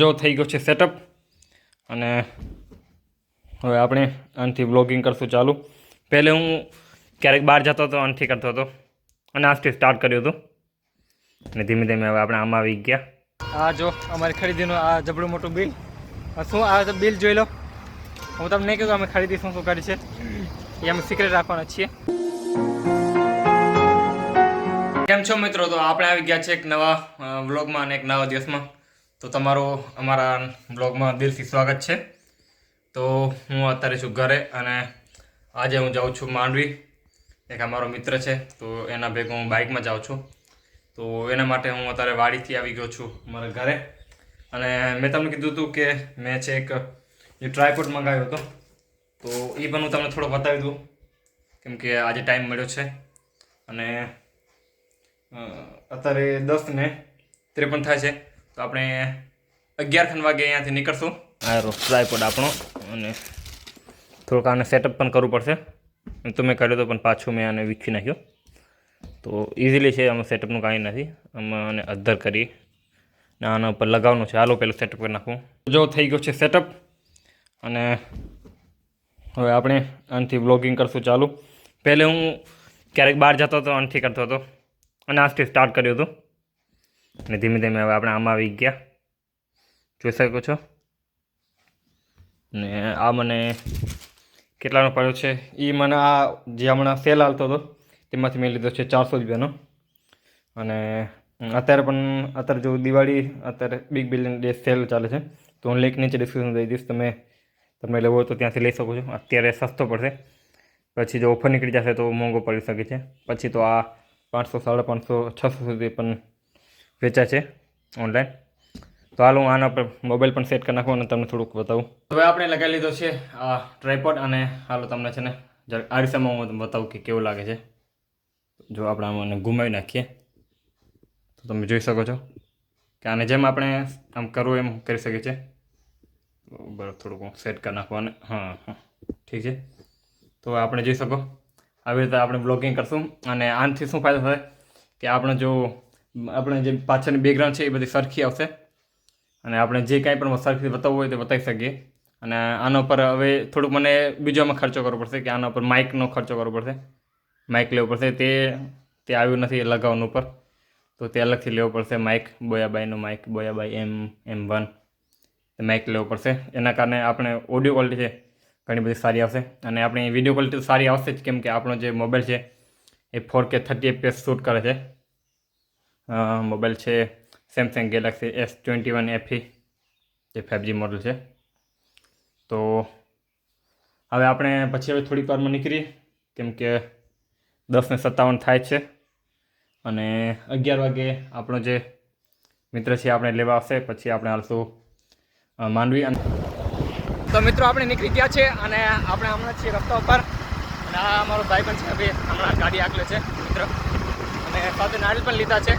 જો થઈ ગયો છે સેટઅપ અને હવે આપણે આનાથી વ્લોગિંગ કરશું ચાલુ. પહેલે હું ક્યારેક બહાર જતો હતો, આનાથી કરતો હતો અને આજથી સ્ટાર્ટ કર્યું હતું અને ધીમે ધીમે હવે આપણે આમાં આવી ગયા. આ જો અમારી ખરીદીનું આ જબડું મોટું બિલ. શું આ બિલ જોઈ લો. હું તમને નહીં કહું અમે ખરીદી શું શું કરી છે એ અમે સિક્રેટ રાખવાના છીએ. કેમ છો મિત્રો? તો આપણે આવી ગયા છે એક નવા વ્લોગમાં અને એક નવા દિવસમાં. તો તમારું અમારા બ્લોગમાં દિલથી સ્વાગત છે. તો હું અત્યારે છું ઘરે અને આજે હું જાઉં છું માંડવી. એક અમારો મિત્ર છે તો એના ભેગું હું બાઇકમાં જાઉં છું. તો એના માટે હું અત્યારે વાડીથી આવી ગયો છું મારા ઘરે. અને મેં તમને કીધું હતું કે મેં છે એક જે ટ્રાયપોડ મંગાવ્યો હતો, તો એ પણ હું તમને થોડો બતાવી દઉં કેમ કે આજે ટાઈમ મળ્યો છે. અને અત્યારે 10:53 થાય છે. તો આપણે 11 વાગે અહીંયાથી નીકળશું. આ ટ્રાયપોડ આપણો અને થોડુંક આને સેટઅપ પણ કરવું પડશે. તો મેં કર્યો હતો પણ પાછું મેં આને વીખી નાખ્યો. તો ઇઝીલી છે, આમાં સેટઅપનું કાંઈ નથી. આમાં આને અધ્ધર કરી ને આના ઉપર લગાવવાનું છે. હાલો પહેલું સેટઅપ કરી નાખું. જો થઈ ગયો છે સેટઅપ અને હવે આપણે આનાથી વ્લોગિંગ કરશું ચાલુ. પહેલે હું ક્યારેક બહાર જતો હતો, આનાથી કરતો હતો અને આજથી સ્ટાર્ટ કર્યું હતું અને ધીમે ધીમે હવે આપણે આમાં આવી ગયા. જોઈ શકો છો. ને આ મને કેટલાનો પડ્યો છે એ મને આ જે હમણાં સેલ હાલતો હતો તેમાંથી મેં લીધો છે 400 રૂપિયાનો. અને અત્યારે જો દિવાળી અત્યારે બિગ બિલિયન ડે સેલ ચાલે છે તો હું લિંક નીચે ડિસ્ક્રિપ્શન દઈ દઈશ. તમે લેવો હોય તો ત્યાંથી લઈ શકો છો. અત્યારે સસ્તો પડશે, પછી જો ઓફર નીકળી જશે તો મોંઘો પડી શકે છે. પછી તો આ 500, 550, 600 સુધી પણ વેચાય છે ઓનલાઈન. તો હાલ હું આના પર મોબાઈલ પણ સેટ કરી નાખું અને તમને થોડુંક બતાવું. હવે આપણે લગાવી લીધો છે આ ટ્રાયપોડ અને હાલો તમને છે ને જરાક આડીસામાં હું બતાવું કે કેવું લાગે છે. જો આપણે આમાં ઘુમાવી નાખીએ તો તમે જોઈ શકો છો કે આને જેમ આપણે આમ કરવું એમ કરી શકીએ છીએ. બરાબર થોડુંક હું સેટ કરી નાખું અને હા ઠીક છે. તો આપણે જોઈ શકો આવી રીતે આપણે બ્લોગિંગ કરશું. અને આનાથી શું ફાયદો થાય કે આપણે જે પાછળની બેકગ્રાઉન્ડ છે એ બધી સરખી આવશે અને આપણે જે કાંઈ પણ સરખી બતાવવું હોય તે બતાવી શકીએ. અને આના પર હવે થોડુંક મને બીજોમાં ખર્ચો કરવો પડશે કે આના પર માઇકનો ખર્ચો કરવો પડશે. માઇક લેવું પડશે, તે આવ્યું નથી લગાવવાનું ઉપર, તો તે અલગથી લેવું પડશે. માઇક બોયાબાઈનો માઇક, બોયાબાઈ M1 માઇક લેવું પડશે. એના કારણે આપણે ઓડિયો ક્વોલિટી છે ઘણી બધી સારી આવશે અને આપણી વિડીયો ક્વોલિટી તો સારી આવશે જ કેમ કે આપણો જે મોબાઈલ છે એ 4K 30 FPS શૂટ કરે છે. મોબાઈલ છે સેમસંગ ગેલેક્સી S21 FE જે 5G મોડલ છે. તો હવે આપણે પછી હવે થોડીક વારમાં નીકળીએ કેમ કે 10:57 થાય છે અને 11 વાગે આપણો જે મિત્ર છે આપણે લેવા આવશે. પછી આપણે હાલશું માંડવી. તો મિત્રો આપણે નીકળી ગયા છે અને આપણે હમણાં છીએ રસ્તા ઉપર અને આ અમારો ભાઈ પણ છે. હવે હમણાં ગાડી આકલે છે મિત્ર અને સાથે નારિયેળ પણ લીધા છે.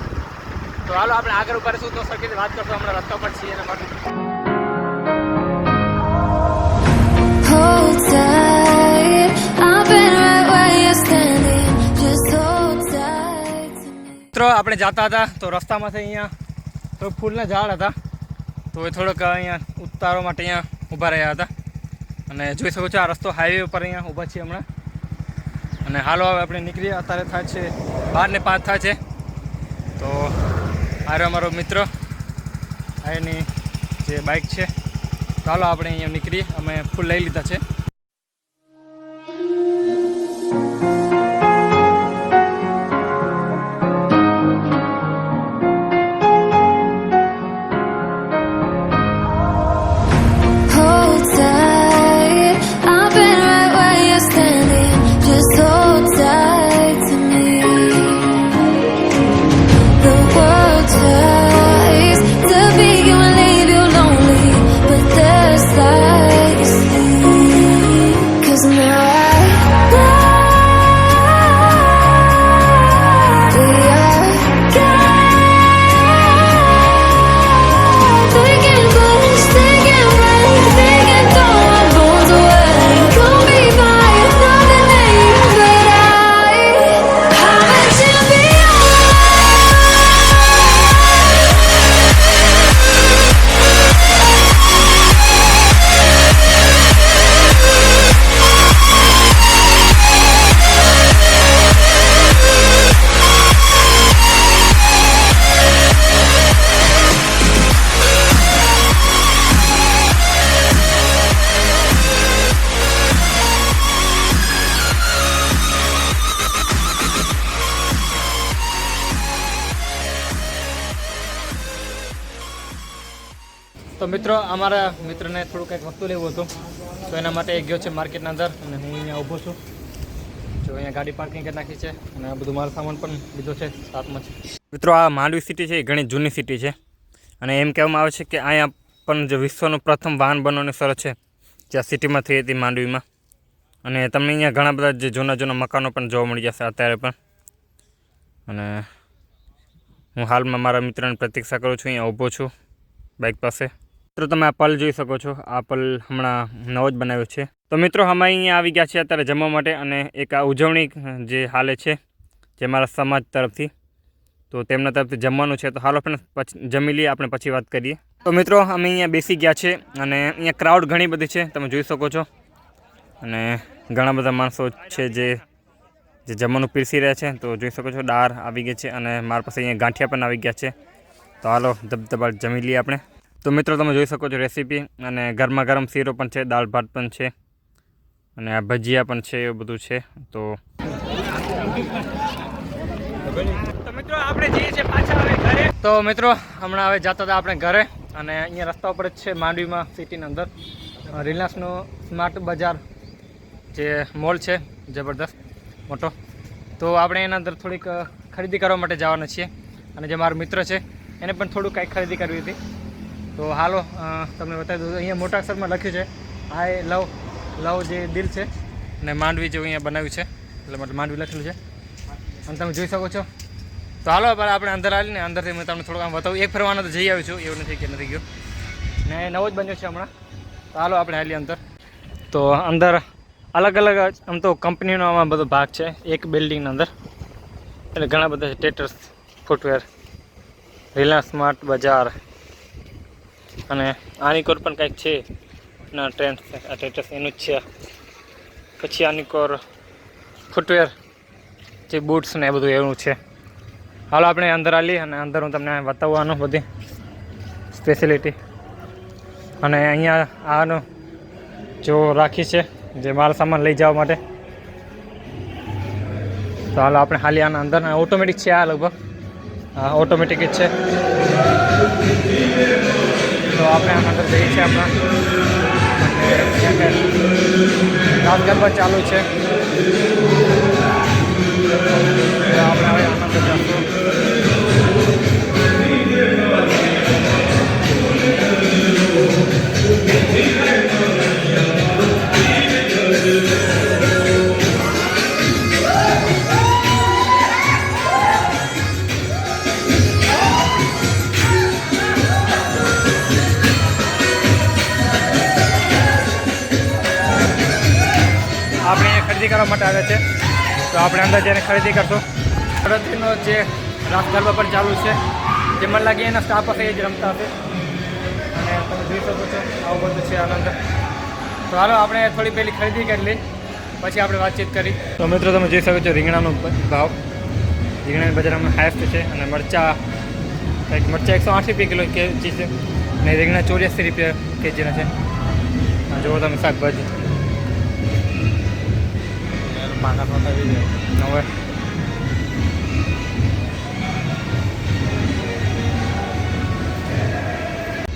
તો હાલો આપણે આગળ ઉપર શું તો સરખી રીતે વાત કરશું. હમણાં રસ્તા પર છીએ એના માટે. મિત્રો આપણે જતા હતા તો રસ્તામાંથી અહીંયા થોડુંક ફૂલના ઝાડ હતા તો એ થોડોક અહીંયા ઉતારવા માટે અહીંયા ઊભા રહ્યા હતા. અને જોઈ શકો છો આ રસ્તો હાઈવે ઉપર અહીંયા ઊભા છીએ હમણાં. અને હાલો હવે આપણે નીકળીએ. અત્યારે થાય છે 12:05 થાય છે. તો આ અમારો મિત્ર એની જે બાઇક છે. ચાલો આપણે અહીંયા નીકળીએ. અમે ફૂલ લઈ લીધા છે. To be you and leave you lonely, but there's light you sleep. તો મિત્રો અમારા મિત્રને થોડું કંઈક વસ્તુ લેવું હતું, તો એના માટે ગયો છે માર્કેટના અંદર અને હું અહીંયા ઊભો છું. જો અહીંયા ગાડી પાર્કિંગ કરી નાખી છે અને આ બધું મારો સામાન પણ લીધો છે સાથમાં છે. મિત્રો આ માંડવી સિટી છે એ ઘણી જૂની સિટી છે અને એમ કહેવામાં આવે છે કે અહીંયા પણ જે વિશ્વનું પ્રથમ વાહન બનવાની શરૂ છે જ્યાં સિટીમાં થઈ હતી માંડવીમાં. અને તમને અહીંયા ઘણા બધા જે જૂના મકાનો પણ જોવા મળી જશે અત્યારે પણ. અને હું હાલમાં મારા મિત્રની પ્રતીક્ષા કરું છું, અહીંયા ઊભો છું બાઇક પાસે. મિત્રો તમે આ પલ જોઈ શકો છો, આ પલ હમણાં નવો જ બનાવ્યો છે. તો મિત્રો અમે અહીંયા આવી ગયા છીએ અત્યારે જમવા માટે અને એક આ ઉજવણી જે હાલે છે જે મારા સમાજ તરફથી, તો તેમના તરફથી જમવાનું છે. તો હાલો આપણે પછી જમી લઈએ, આપણે પછી વાત કરીએ. તો મિત્રો અમે અહીંયા બેસી ગયા છે અને અહીંયા ક્રાઉડ ઘણી બધી છે, તમે જોઈ શકો છો. અને ઘણા બધા માણસો છે જે જમવાનું પીરસી રહ્યા છે. તો જોઈ શકો છો દાળ આવી ગઈ છે અને મારા પાસે અહીંયા ગાંઠિયા પણ આવી ગયા છે. તો હાલો ધબધબાટ જમી લઈએ આપણે. તો મિત્રો તમે જોઈ શકો છો રેસીપી, અને ગરમા ગરમ શીરો પણ છે, દાળ ભાત પણ છે અને આ ભજીયા પણ છે, એવું બધું છે. તો મિત્રો આપણે જઈએ છીએ પાછા હવે ઘરે. તો મિત્રો હમણાં હવે જતા હતા આપણે ઘરે અને અહીંયા રસ્તા ઉપર જ છે માંડવીમાં સિટીની અંદર રિલાયન્સનો સ્માર્ટ બજાર જે મોલ છે જબરદસ્ત મોટો. તો આપણે એના અંદર થોડીક ખરીદી કરવા માટે જવાના છીએ અને જે મારો મિત્ર છે એને પણ થોડુંક કાંઈક ખરીદી કરવી હતી. તો હાલો તમને બતાવી દઉં. અહીંયા મોટા અક્ષરમાં લખ્યું છે આઈ લવ જે દિલ છે અને માંડવી જેવું અહીંયા બનાવ્યું છે, એટલે મતલબ માંડવી લખેલું છે અને તમે જોઈ શકો છો. તો હાલો આપણે અંદર આવીને અંદરથી મેં તમને થોડુંક આમ બતાવું. એક ફરવાનો તો જઈ આવ્યું છું, એવું નથી કે નથી ગયો, ને નવો જ બન્યો છે હમણાં. તો હાલો આપણે હાલીએ અંદર. તો અંદર અલગ અલગ આમ તો કંપનીનો આમાં બધો ભાગ છે એક બિલ્ડિંગના અંદર, એટલે ઘણા બધા છે. ટેટર્સ ફૂટવેર, રિલાયન્સ સ્માર્ટ બજાર અને આનિકોર પણ કંઈક છે ના ટ્રેન્ડ છે. આ ટેટર્સ એનું જ છે. પછી આનિકોર ફૂટવેર જે બૂટ્સ ને એ બધું એવું છે. હાલો આપણે અંદર આવીએ અને અંદર હું તમને બતાવવાનું બધી સ્પેશિયાલિટી. અને અહીંયા આનું જો રાખી છે જે માલ સામાન લઈ જવા માટે. તો હાલો આપણે હાલી આના અંદર ઓટોમેટિક છે આ લગભગ, હા ઓટોમેટિક જ છે. તો આપણે આના અંદર જઈએ છીએ હમણાં રાત ગરબા ચાલુ છે. તો આપણે હવે આના અંદર જઈશું. આપણે અહીંયા ખરીદી કરવા માટે આવ્યા છે, તો આપણે અંદર જઈને ખરીદી કરશું. નવરાત્રિનો જે રાસ ગરબા પણ ચાલુ છે, જે મને લાગે એના સ્ટાફ પાસે જ રમતા હશે અને તમે જોઈ શકો છો આવું બધું છે આનંદ. તો હાલો આપણે થોડી પહેલી ખરીદી કરી લઈ, પછી આપણે વાતચીત કરી. તો મિત્રો તમે જોઈ શકો છો રીંગણાનો ભાવ, રીંગણાની બજાર હમણાં હાઈએસ્ટ છે અને મરચાં કંઈક મરચાં 108 રૂપિયા કિલો કેજી છે અને રીંગણા 84 રૂપિયા કેજીના છે. જુઓ તમે શાકભાજી હવે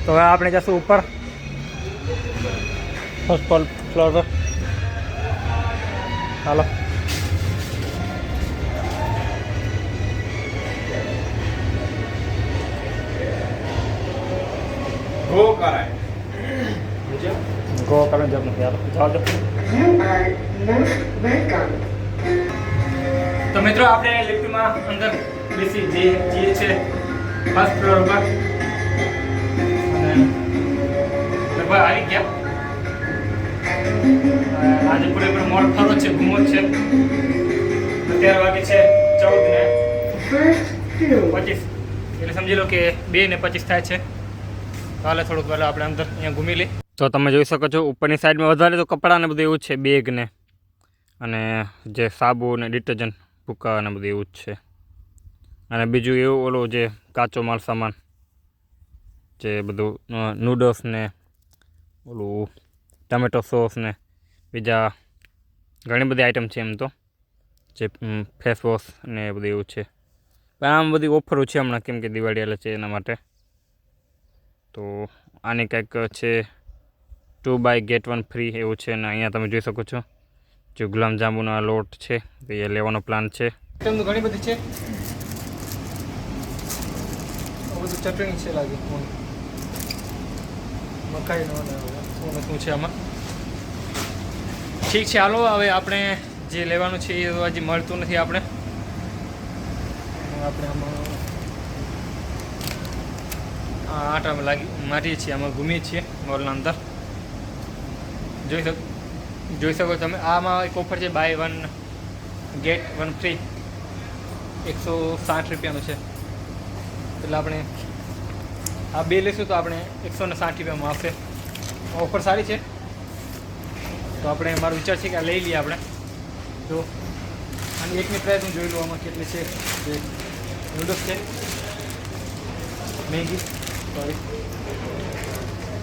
તો હવે આપણે જઈશું ઉપર ફર્સ્ટ ફ્લોર પર. હાલો ગો કરવાની જરૂર નથી. હાલો જાઓ. તો મિત્રો આપણે લિફ્ટમાં અંદર બેસી જઈએ છે ફર્સ્ટ ફ્લોર પર અને લગભગ આવી ગયા. આજે પૂરેપૂરો મોડ ફરો છે, ઘૂમો છે. 11 વાગે છે 14:25, એટલે સમજી લો કે 2:25 થાય છે. હાલે થોડુંક વહેલા આપણે અંદર અહીંયા ઘૂમી લઈએ. તો તમે જોઈ શકો છો ઉપરની સાઈડમાં વધારે તો કપડાં ને બધું એવું જ છે, બેગ ને અને જે સાબુ ને ડિટર્જન્ટ ભૂકા ને બધું એવું જ છે. અને બીજું એવું ઓલું જે કાચો માલ સામાન જે બધું નૂડલ્સ ને ઓલું ટમેટો સોસ ને બીજા ઘણી બધી આઈટમ છે એમ તો, જે ફેસ વોશ ને એ બધું એવું છે. પણ આમ બધી ઓફરો છે હમણાં, કેમ કે દિવાળી આલે છે એના માટે. તો આની કંઈક છે 2 બાય ગેટ 1 ફ્રી એવું છે. અને અહીંયા તમે જોઈ શકો છો જો ગુલાબજાંબુનો આ લોટ છે તો એ લેવાનો પ્લાન છે. ઘણી બધી છે, બધું ચટણી છે લાગે, મકાઈનો શું છે આમાં. ઠીક છે, હાલો હવે આપણે જે લેવાનું છે એ હજી મળતું નથી. આપણે આમાં આટામાં મારીએ છીએ, આમાં ઘૂમીએ છીએ મોલના અંદર. જોઈ શકો તમે, આમાં એક ઓફર છે બાય 1 ગેટ 1 ફ્રી, 160 રૂપિયાનું છે. એટલે આપણે આ 2 લઈશું તો આપણે 160 રૂપિયામાં આવશે. ઓફર સારી છે, તો આપણે મારો વિચાર છે કે આ લઈ લઈએ આપણે. તો અને એકની પ્રાઇસ હું જોઈ લઉં આમાં કેટલી છે. જે નૂડલ્સ છે મેગી, સોરી,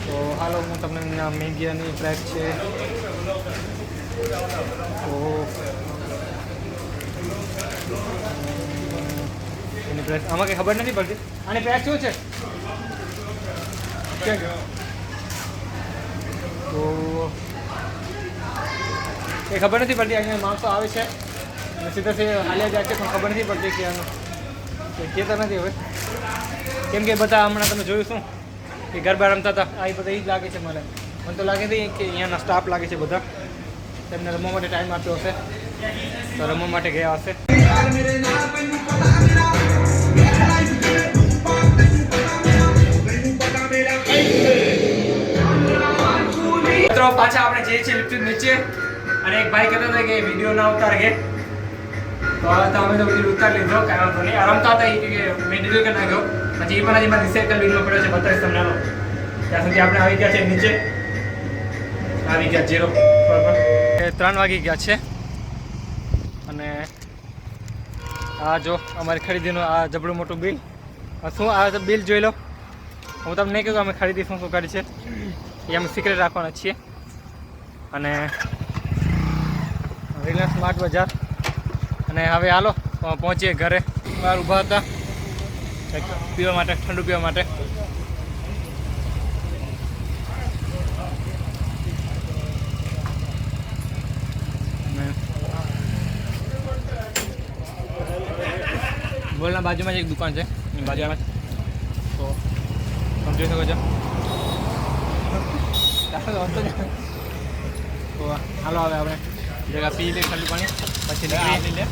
તો હાલો હું તમને આ મેગીની પ્રાઇસ છે તો એની પ્રાઇસ આમાં કંઈ ખબર નથી પડતી. આની પ્રાઇસ શું છે તો એ ખબર નથી પડતી. અહીંયા માણસો આવે છે અને સીધા હાલ્યા જાય છે, પણ ખબર નથી પડતી કે આનું કહેતા નથી હવે, કેમ કે બધા હમણાં તમે જોયું શું કે ગરબા રમતા હતા, આ બધા એ જ લાગે છે. મને તો લાગે છે કે અહીંયાના સ્ટાફ લાગે છે બધા, તેમને રમવા માટે ટાઈમ આપ્યો હશે તો રમવા માટે ગયા હશે. મિત્રો પાછા આપણે જઈએ છીએ લિફ્ટ નીચે, અને એક ભાઈ કહેતા હતા કે વિડીયો ના ઉતાર કે, તો હવે તો અમે તો વિડીયો ઉતાર લીધો, કાંઈ વાંધો નહીં. રમતા હતા એ કે મેં ડિલીટ કરી નાખ્યો, પછી એ પણ હજી મારે રિસાયકલ વિડીયો પડ્યો છે, બતાવીશ તમને. ત્યાં સુધી આપણે આવી ગયા છે નીચે, આવી ગયા 0 બરાબર 3 વાગી ગયા છે. અને આ જો અમારી ખરીદીનું આ જબડું મોટું બિલ, શું આ બિલ જોઈ લો. હું તમને નહીં કહું અમે ખરીદી શું કરી છે એ અમે સિક્રેટ રાખવાના છીએ. અને રિલાયન્સ સ્માર્ટ બજાર, અને હવે હાલો પહોંચીએ ઘરે. બહાર ઊભા હતા પીવા માટે, ઠંડુ પીવા માટે. બોલના બાજુમાં જ એક દુકાન છે, બાજુમાં તો તમે જોઈ શકો છો. તો હાલો હવે આપણે જગા પી લે ઠંડુ પાણી, પછી નીકળી લે.